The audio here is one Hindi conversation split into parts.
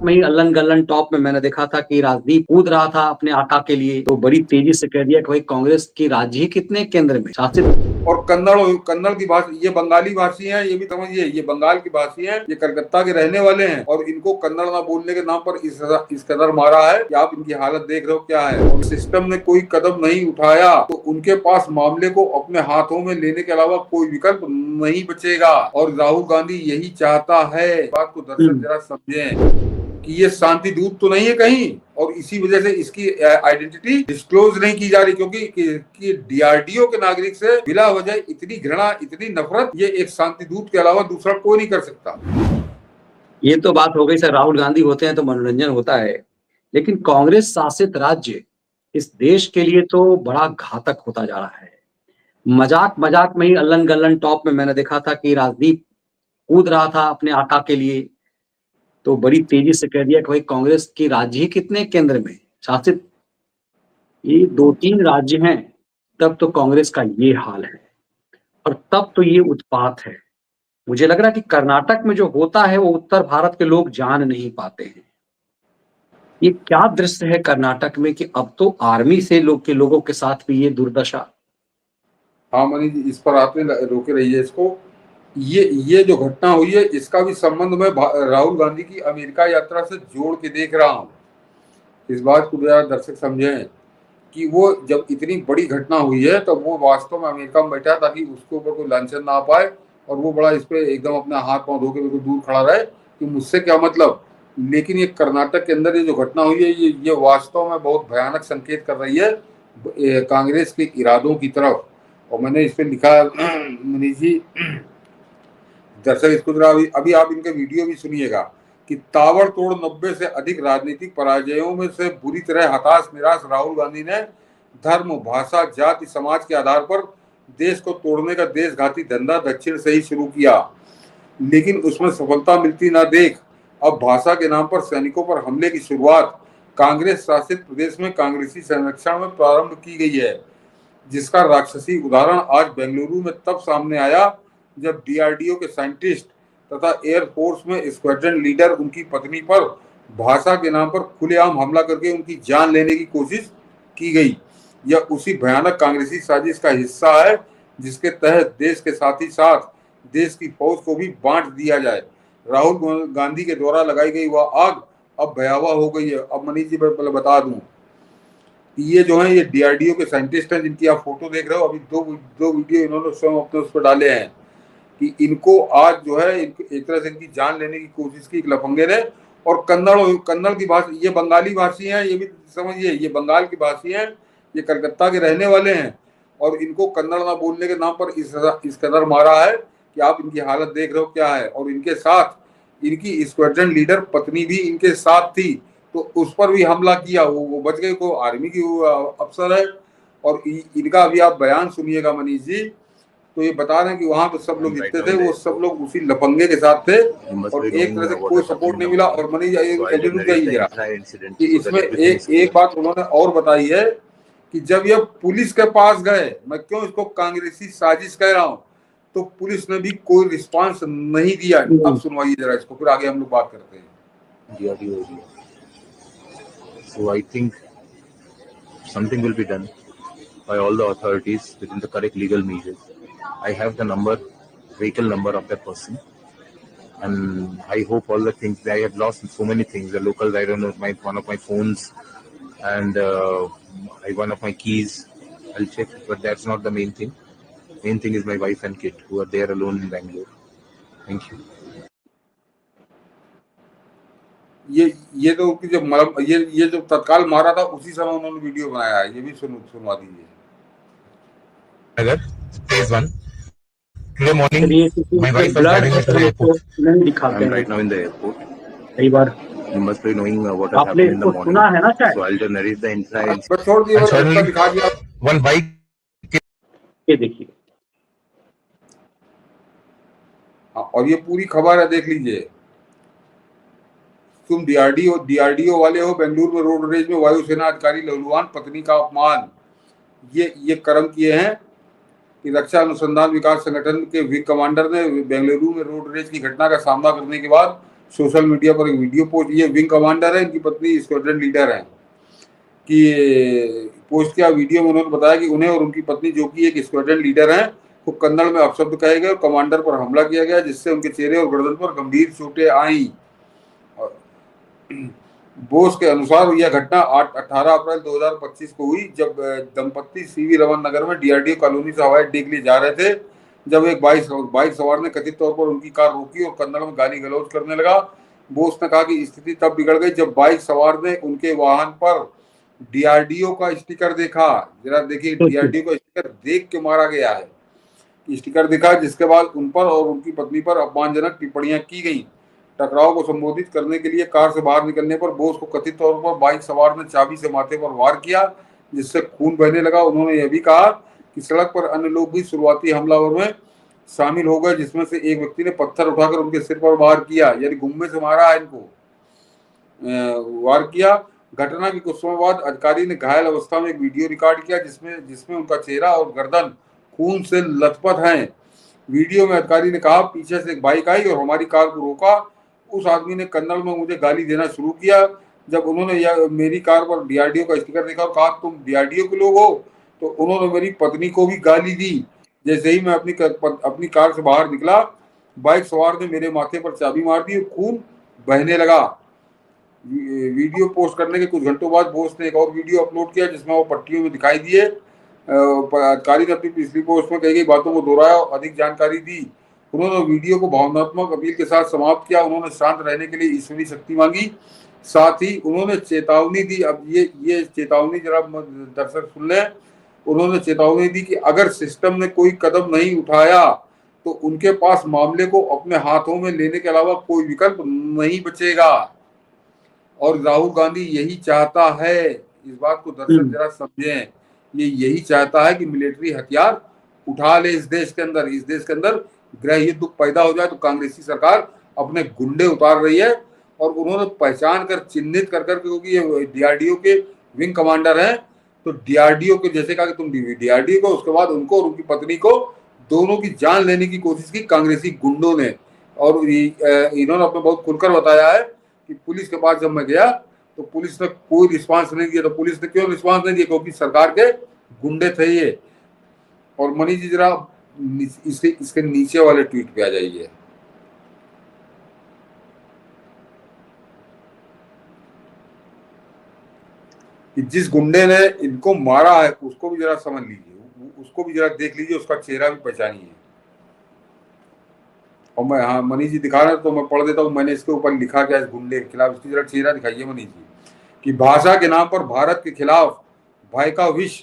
में ही अल्लन गल्लन टॉप में मैंने देखा था कि राजदीप कूद रहा था अपने आका के लिए, तो बड़ी तेजी से कह दिया कि भाई कांग्रेस की राज्य ही कितने केंद्र में शासित। और कन्नड़ की भाषा, ये बंगाली भाषी हैं, ये भी समझिए, ये बंगाल की भाषी हैं, ये कलकत्ता के रहने वाले हैं और इनको कन्नड़ ना बोलने के नाम पर इस कदर मारा है कि आप इनकी हालत देख रहे हो क्या है। और सिस्टम ने कोई कदम नहीं उठाया तो उनके पास मामले को अपने हाथों में लेने के अलावा कोई विकल्प नहीं बचेगा। और राहुल गांधी यही चाहता है। बात को दर्शक जरा समझें कि ये शांति दूत तो नहीं है कहीं, और इसी वजह से इसकी आइडेंटिटी डिस्क्लोज नहीं की जा रही, क्योंकि डीआरडीओ के नागरिक से बिला वजह इतनी घृणा, इतनी नफरत ये एक शांति दूत के अलावा दूसरा कोई नहीं कर सकता। ये तो बात हो गई सर, राहुल गांधी होते हैं तो मनोरंजन होता है, लेकिन कांग्रेस शासित राज्य इस देश के लिए तो बड़ा घातक होता जा रहा है। मजाक मजाक में ही अल्लन गल्लन टॉप में मैंने देखा था कि राजदीप कूद रहा था अपने आका के लिए, तो बड़ी तेजी से कह दिया कि भाई कांग्रेस की राज्य ही कितने केंद्र में शासित। ये 2-3 राज्य हैं, तब तो कांग्रेस का ये हाल है और तब तो ये उत्पात है। मुझे लग रहा है कि कर्नाटक में जो होता है वो उत्तर भारत के लोग जान नहीं पाते हैं। ये क्या दृश्य है कर्नाटक में कि अब तो आर्मी से लोगों के साथ भी ये दुर्दशा। हाँ मनीष जी, इस पर आपने रोके रहिए इसको। ये जो घटना हुई है इसका भी संबंध मैं राहुल गांधी की अमेरिका यात्रा से जोड़ के देख रहा हूँ। इस बात को जरा दर्शक समझें कि वो जब इतनी बड़ी घटना हुई है तो वो वास्तव में अमेरिका में बैठा ताकि उसके ऊपर कोई लांछन ना आ पाए, और वो बड़ा इस पे एकदम अपना हाथ पांव धो के बिल्कुल दूर खड़ा रहे कि मुझसे क्या मतलब। लेकिन ये कर्नाटक के अंदर ये जो घटना हुई है ये वास्तव में बहुत भयानक संकेत कर रही है कांग्रेस के इरादों की तरफ। और मैंने इस पे लिखा मनीष जी, दर्शक इसको जरा अभी आप इनके वीडियो भी सुनिएगा कि ताबड़तोड़ 90 से अधिक राजनीतिक पराजयों में से बुरी तरह हताश निराश राहुल गांधी ने धर्म, भाषा, जाति, समाज के आधार पर देश को तोड़ने का देशघाती धंधा दक्षिण से ही शुरू किया, लेकिन उसमें सफलता मिलती ना देख अब भाषा के नाम पर सैनिकों पर हमले की शुरुआत कांग्रेस शासित प्रदेश में कांग्रेसी संरक्षण में प्रारंभ की गई है, जिसका राक्षसी उदाहरण आज बेंगलुरु में तब सामने आया जब डीआरडीओ के साइंटिस्ट तथा एयरफोर्स में स्क्वाड्रन लीडर उनकी पत्नी पर भाषा के नाम पर खुलेआम हमला करके उनकी जान लेने की कोशिश की गई। यह उसी भयानक कांग्रेसी साजिश का हिस्सा है जिसके तहत देश के साथ ही साथ देश की फौज को भी बांट दिया जाए। राहुल गांधी के द्वारा लगाई गई वह आग अब भयावह हो गई है। अब मनीष जी पहले बता दूं, ये जो है ये डीआरडीओ के साइंटिस्ट हैं जिनकी आप फोटो देख रहे हो। अभी दो वीडियो इन्होंने स्वयं अपने उस पर डाले हैं कि इनको आज जो है एक तरह से इनकी जान लेने की कोशिश की एक लफंगे ने। और कन्नड़ की भाषा, ये बंगाली भाषी हैं, ये भी समझिए, ये बंगाल की भाषी हैं, ये कलकत्ता के रहने वाले हैं और इनको कन्नड़ ना बोलने के नाम पर इस कदर मारा है कि आप इनकी हालत देख रहे हो क्या है। और इनके साथ इनकी स्क्वाड्रन लीडर पत्नी भी इनके साथ थी, तो उस पर भी हमला किया। वो बच गए, को आर्मी की अफसर है। और इनका अभी आप बयान सुनिएगा मनीष जी, तो ये बता रहे हैं कि वहां पे सब लोग जितने थे वो सब लोग उसी लफंगे के साथ थे और एक तरह से कोई सपोर्ट नहीं मिला। और मनीष कि इसमें एक बात उन्होंने और बताई है कि जब ये पुलिस के पास गए, मैं क्यों इसको कांग्रेसी साजिश कह रहा हूँ, तो पुलिस ने भी कोई रिस्पांस नहीं दिया। अब सुनवाइए जरा इसको, फिर आगे हम लोग बात करते हैं। So I think something will be done by all the authorities within the correct legal measures. I have the number, vehicle number of that person, and I hope all the things. I have lost so many things. The locals, I don't know, one of my phones and one of my keys. I'll check, but that's not the main thing. Main thing is my wife and kid who are there alone in Bangalore. Thank you. ये तो उनकी जब ये जो तत्काल मारा था उसी समय उन्होंने वीडियो बनाया है, ये भी सुनवा दीजिए। अगर phase 1 today morning my wife is driving me to the airport. I'm right now in the airport. कई बार you must be knowing what has happened in the morning. सुना है ना शायद? So I'll just narrate the entire incident. छोड़ दिया, one bike. ये देखिए, और ये पूरी खबर है, देख लीजिए। तुम डीआरडीओ वाले हो, बेंगलुरु में रोड रेज में वायुसेना अधिकारी लहलुहान पत्नी का अपमान। ये कर्म किए हैं कि रक्षा अनुसंधान विकास संगठन के विंग कमांडर ने बेंगलुरु में रोड रेज की घटना का सामना करने के बाद सोशल मीडिया पर एक वीडियो पोस्ट, ये विंग कमांडर है, इनकी पत्नी स्क्वाड्रन लीडर है, कि पोस्ट किया। वीडियो में उन्होंने बताया कि उन्हें और उनकी पत्नी जो कि एक स्क्वाड्रन लीडर हैं को कन्नड़ में अपशब्द कहे गए और कमांडर पर हमला किया गया, जिससे उनके चेहरे और गर्दन पर गंभीर चोटें आई। बोस के अनुसार यह घटना 18 अप्रैल 2025 को हुई, जब दंपत्ति सीवी रमन नगर में डीआरडीओ कॉलोनी से हवाई अड्डे के लिए जा रहे थे, जब एक बाइक सवार ने कथित तौर पर उनकी कार रोकी और कन्नड़ में गाली गलौज करने लगा। बोस ने कहा कि स्थिति तब बिगड़ गई जब बाइक सवार ने उनके वाहन पर डीआरडीओ का स्टिकर देखा। जरा देखिए, डीआरडीओ का स्टिकर देख के मारा गया है, स्टिकर दिखा, जिसके बाद उन पर और उनकी पत्नी पर अपमानजनक टिप्पणियां की गई। टकराव को संबोधित करने के लिए कार से बाहर निकलने पर बोस को कथित तौर पर बाइक सवार ने चाबी से माथे पर वार किया, जिससे खून बहने लगा। उन्होंने यह भी कहा कि सड़क पर अन्य लोग भी शुरुआती हमलावर में शामिल हो गए, जिसमें से एक व्यक्ति ने पत्थर उठाकर उनके सिर पर वार किया, यानी गुम्मे से मारा है इनको, वार किया। घटना के कुछ समय बाद अधिकारी ने घायल अवस्था में एक वीडियो रिकॉर्ड किया, जिसमें उनका चेहरा और गर्दन खून से लथपथ हैं। वीडियो में अधिकारी ने कहा, पीछे से एक बाइक आई और हमारी कार को रोका। उस आदमी ने कन्नड़ में मुझे गाली देना शुरू किया। जब उन्होंने मेरी कार पर डीआरडीओ का स्टिकर देखा और कहा तुम डीआरडीओ के लोग हो, तो उन्होंने मेरी पत्नी को भी गाली दी। जैसे ही मैं अपनी कार से बाहर निकला, बाइक सवार ने मेरे माथे पर चाबी मार दी और खून बहने लगा। वीडियो पोस्ट करने के कुछ घंटों बाद बोस ने एक और वीडियो अपलोड किया, जिसमें वो पट्टियों में दिखाई दिए। अधिकारी ने अपनी पिछली पोस्ट में कही गई बातों को दोहराया और अधिक जानकारी दी। उन्होंने वीडियो को भावनात्मक अपील के साथ समाप्त किया। उन्होंने शांत रहने के लिए ईश्वरीय शक्ति मांगी, साथ ही उन्होंने चेतावनी दी। अब ये चेतावनी जरा दर्शक सुन लें। उन्होंने चेतावनी दी कि अगर सिस्टम ने कोई कदम नहीं उठाया तो उनके पास मामले को अपने हाथों में लेने के अलावा कोई विकल्प नहीं बचेगा। और राहुल गांधी यही चाहता है, इस बात को दर्शक जरा समझें, ये यही चाहता है कि मिलिट्री हथियार उठा ले इस देश के अंदर गृह युद्ध पैदा हो जाए, तो कांग्रेसी सरकार अपने गुंडे उतार रही है। और उन्होंने पहचान कर चिन्हित कर क्योंकि ये डीआरडीओ के विंग कमांडर हैं, तो डीआरडीओ के जैसे कहा कि तुम डीआरडीओ को, उसके बाद उनको और उनकी पत्नी को दोनों की जान लेने की कोशिश की कांग्रेसी गुंडों ने। और इन्होंने अपने बहुत खुलकर बताया है कि पुलिस के पास जब मैं गया तो पुलिस ने कोई रिस्पांस नहीं दिया। तो पुलिस ने क्यों रिस्पांस नहीं दिया? क्योंकि सरकार के गुंडे थे ये। और मनीष जी जरा इसके नीचे वाले ट्वीट पे आ जाइए। कि जिस गुंडे ने इनको मारा है उसको भी जरा समझ लीजिए, उसको भी जरा देख लीजिए, उसका चेहरा भी पहचानिए। और मैं, हाँ मनीष जी दिखा रहे तो मैं पढ़ देता हूँ, मैंने इसके ऊपर लिखा क्या इस गुंडे के खिलाफ, इसकी जरा चेहरा दिखाइए मनीष जी। कि भाषा के नाम पर भारत के खिलाफ भय का विष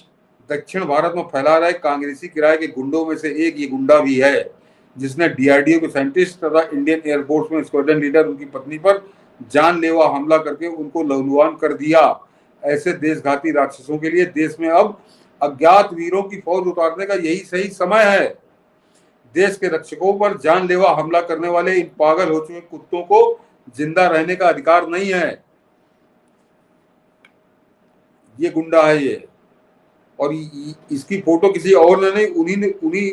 दक्षिण भारत में फैला रहे कांग्रेसी किराए के गुंडों में से एक ये गुंडा भी है, जिसने डीआरडीओ के साइंटिस्ट तथा इंडियन एयरफोर्स में स्क्वाड्रन लीडर उनकी पत्नी पर जानलेवा हमला करके उनको लहूलुहान कर दिया। ऐसे देशघाती राक्षसों के लिए देश में अब अज्ञात वीरों की फौज उतारने का यही सही समय है। देश के रक्षकों पर जानलेवा हमला करने वाले इन पागल हो चुके कुत्तों को जिंदा रहने का अधिकार नहीं है। ये गुंडा है ये। और इसकी फोटो किसी और ने नहीं, उन्हीं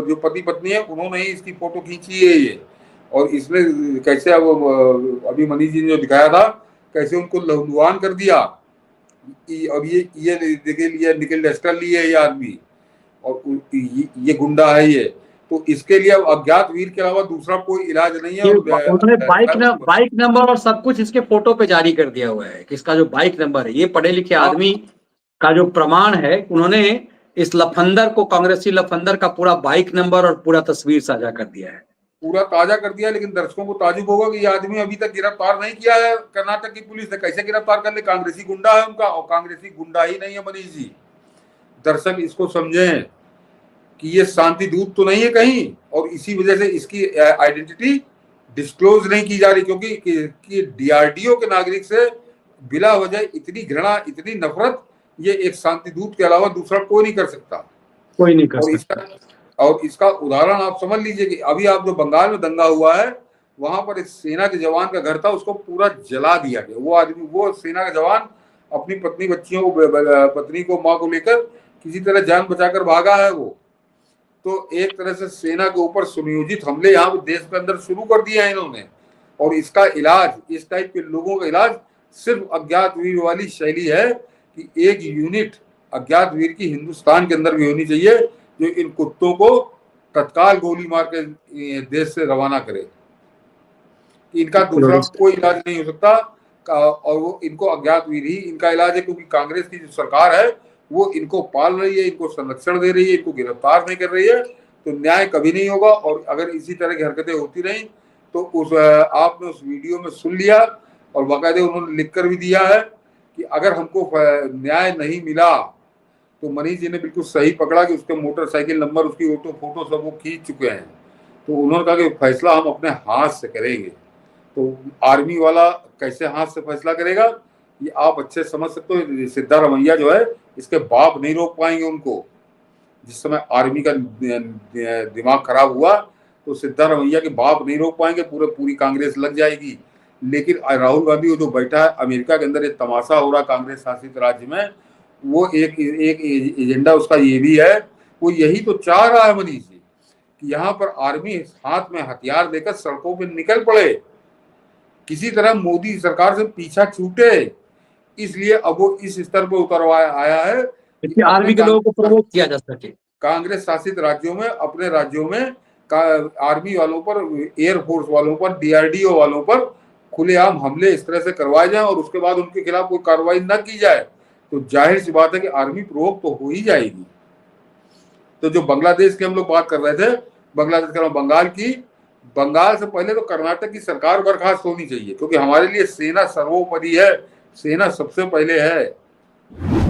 जो पति पत्नी है उन्होंने ही इसकी फोटो खींची है ये। और इसने कैसे अभी मनीष जी ने जो दिखाया था कैसे उनको लहूलुहान कर दिया। अब ये देखिए ये निकल डस्टर लिए ये आदमी, और ये गुंडा है ये। तो इसके लिए अज्ञात वीर के अलावा दूसरा कोई इलाज नहीं है। उन्होंने बाइक नंबर और सब कुछ इसके फोटो पे जारी कर दिया हुआ है कि इसका जो बाइक नंबर है, ये पढ़े लिखे आदमी का जो प्रमाण है, उन्होंने इस लफंदर को, कांग्रेसी लफंदर का पूरा बाइक नंबर और पूरा तस्वीर साझा कर दिया है, पूरा ताजा कर दिया। लेकिन दर्शकों को ताजुब होगा कि ये आदमी अभी तक गिरफ्तार नहीं किया है कर्नाटक की पुलिस ने। कैसे गिरफ्तार कर ले? कांग्रेसी गुंडा है उनका, और कांग्रेसी गुंडा ही नहीं है मनीष जी। दर्शक इसको समझें कि ये शांति दूत तो नहीं है कहीं, और इसी वजह से इसकी आइडेंटिटी डिस्क्लोज नहीं की जा रही, क्योंकि डीआरडीओ के नागरिक से बिला वजह इतनी घृणा, इतनी नफरत ये एक शांति दूत के अलावा दूसरा कोई नहीं कर सकता, कोई नहीं कर सकता। और इसका उदाहरण आप समझ लीजिए कि अभी आप जो बंगाल में दंगा हुआ है, वहां पर एक सेना के जवान का घर था, उसको पूरा जला दिया गया। वो आदमी, वो सेना का जवान अपनी पत्नी बच्चियों को, पत्नी को, माँ को लेकर किसी तरह जान बचाकर भागा है वो। तो एक तरह से सेना के ऊपर सुनियोजित हमले यहाँ देश के अंदर शुरू कर दिए हैं इन्होंने। और इसका इलाज, इस टाइप के लोगों का इलाज सिर्फ अज्ञात वीर वाली शैली है कि एक यूनिट अज्ञात वीर की हिंदुस्तान के अंदर भी होनी चाहिए जो इन कुत्तों को तत्काल गोली मार के देश से रवाना करे। इनका दूसरा कोई इलाज नहीं हो सकता और वो इनको अज्ञात वीर ही इनका इलाज है, क्योंकि कांग्रेस की जो सरकार है वो इनको पाल रही है, इनको संरक्षण दे रही है, इनको गिरफ्तार नहीं कर रही है, तो न्याय कभी नहीं होगा। और अगर इसी तरह की हरकतें होती रही तो आपने उस वीडियो में सुन लिया और बाकायदे उन्होंने लिख कर भी दिया है कि अगर हमको न्याय नहीं मिला तो मनीष जी ने बिल्कुल सही पकड़ा कि उसके मोटरसाइकिल नंबर, उसकी फोटो सब वो खींच चुके हैं। तो उन्होंने कहा कि फैसला हम अपने हाथ से करेंगे। तो आर्मी वाला कैसे हाथ से फैसला करेगा ये आप अच्छे समझ सकते हो। सिद्धारमैया जो है इसके बाप नहीं रोक पाएंगे उनको। जिस समय आर्मी का दिमाग खराब हुआ तो सिद्धारमैया के बाप नहीं रोक पाएंगे, पूरी कांग्रेस लग जाएगी। लेकिन राहुल गांधी जो बैठा है अमेरिका के अंदर, ये तमाशा हो रहा कांग्रेस शासित राज्य में, वो एक एजेंडा उसका ये भी है, वो यही तो चाह रहा है मनीष जी कि यहाँ पर आर्मी हाथ में हथियार लेकर सड़कों पे निकल पड़े, किसी तरह मोदी सरकार से पीछा छूटे। इसलिए अब वो इस स्तर पर उतरवाया आया है कि आर्मी के लोगों को प्रमोट किया जा सके। कांग्रेस शासित राज्यों में, अपने राज्यों में आर्मी वालों पर, एयरफोर्स वालों पर, डीआरडीओ वालों पर खुलेआम हमले इस तरह से करवाए जाएं और उसके बाद उनके खिलाफ कोई कार्रवाई न की जाए तो जाहिर सी बात है कि आर्मी प्रोवोक तो हो ही जाएगी। तो जो बांग्लादेश की हम लोग बात कर रहे थे, बांग्लादेश का बंगाल की, बंगाल से पहले तो कर्नाटक की सरकार बर्खास्त होनी चाहिए, क्योंकि हमारे लिए सेना सर्वोपरि है, सेना सबसे पहले है।